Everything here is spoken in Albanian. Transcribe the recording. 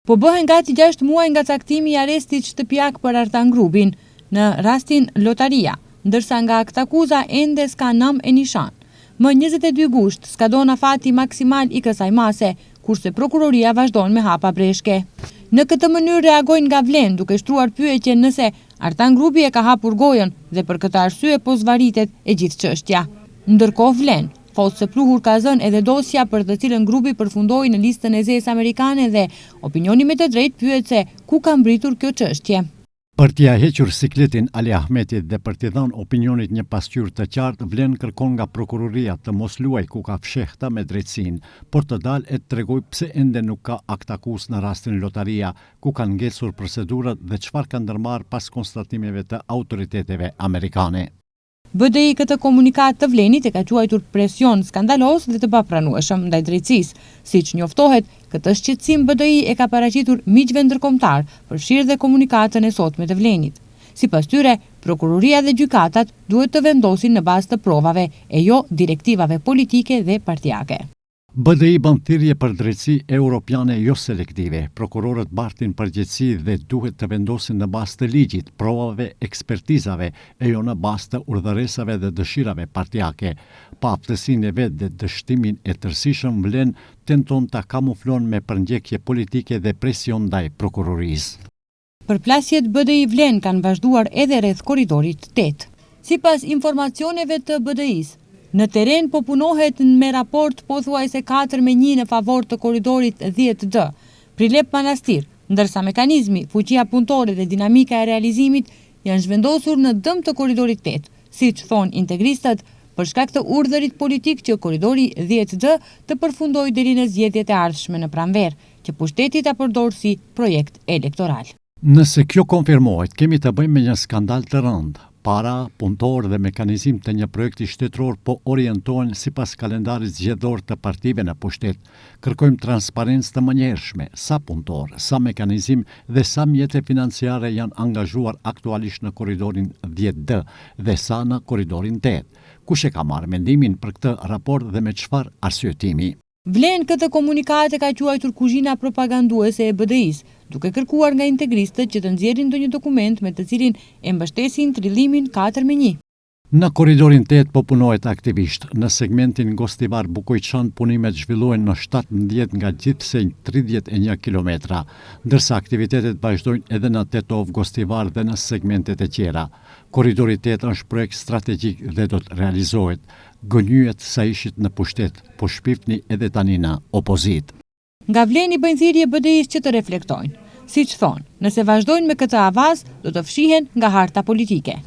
Po bëhen gati 6 muaj nga caktimi i arrestit shtëpiak për Artan Grubin në rastin Lotaria, ndërsa nga këtë akuza ende s'ka nam e nishan. Më 22 gusht skadon afati maksimal i kësaj mase, kurse prokuroria vazhdon me hapa breshke. Në këtë mënyrë reagojnë nga Vlen duke shtruar pyetje nëse Artan Grubi e ka hapur gojën dhe për këtë arsye po zvaritet e gjithë çështja. Ndërkohë Vlen thotë se pluhur ka zënë edhe dosja për të cilën Grubi përfundoi në listën e zezë amerikane dhe opinioni me të drejtë pyet se ku ka mbritur kjo çështje. Për t'ia hequr sikletin Ali Ahmetit dhe për t'i dhënë opinionit një pasqyrë të qartë, Vlen kërkon nga prokuroria të mos luaj ku ka fshehta me drejtësinë, por të dalë e të tregojë pse ende nuk ka akt akus në rastin Lotaria, ku kanë ngecur procedurat dhe çfarë ka ndërmarrë pas konstatimeve të autoriteteve amerikane. BDI këtë komunikat të Vlenit e ka quajtur presion skandalos dhe të papranueshëm ndaj drejtësisë. Siç njoftohet, këtë shqetësim BDI e ka paraqitur miqve ndërkombëtar, përfshirë dhe komunikatën e sotme të Vlenit. Sipas tyre, prokuroria dhe gjykatat duhet të vendosin në bazë të provave e jo direktivave politike dhe partijake. BDI bën thirrje për drejtësi europiane jo selektive. Prokurorët bartin përgjegjësi dhe duhet të vendosin në bazë të ligjit, provave, ekspertizave e jo në bazë të urdhëresave dhe dëshirave partijake. Pa aftësinë e vet dhe dështimin e tërësishëm, Vlen tenton ta kamuflon me përngjekje politike dhe presion ndaj prokurorisë. Përplasjet BDI Vlen kanë vazhduar edhe rreth korridorit 8. Sipas informacioneve të BDI-s, në teren po punohet me raport pothuajse 4-1 në favor të korridorit 10D, Prilep Manastir, ndërsa mekanizmi, fuqia punëtore dhe dinamika e realizimit janë zhvendosur në dëm të korridorit 8, siç thonë integristët, për shkak të urdhërit politik që korridori 10D të përfundojë deri në zgjedhjet e ardhshme në pranverë, që pushteti ta përdorë si projekt elektoral. Nëse kjo konfirmohet, kemi të bëjmë me një skandal të rëndë. Para, punëtor dhe mekanizim të një projekti shtetëror po orientohen sipas kalendarit zgjedhor të partive në pushtet. Kërkojmë transparencë të menjëhershme, sa punëtor, sa mekanizim dhe sa mjete financiare janë angazhuar aktualisht në korridorin 10D dhe sa në korridorin 8. Kush e ka marrë mendimin për këtë raport dhe me çfarë arsyetimi? Vlen këtë komunikat e ka quajtur kuzhina propaganduese e BDI-s, duke kërkuar nga integristët që të nxjerrin ndonjë dokument me të cilin e mbështesin trillimin 4-1. Në korridorin 8 po punohet aktivisht. Në segmentin Gostivar Bukojçan punimet zhvillohen në 17 nga gjithsej 31 kilometra, ndërsa aktivitetet vazhdojnë edhe në Tetov, Gostivar dhe në segmentet e tjera. Korridori 8 është projekt strategjik dhe do të realizohet. Gënyet sa ishit në pushtet, po shpiftni edhe tani në opozit. Nga Vleni bëjnë thirrje BDI-s që të reflektojnë. Siç thonë, nëse vazhdojnë me këtë avaz, do të fshihen nga harta politike.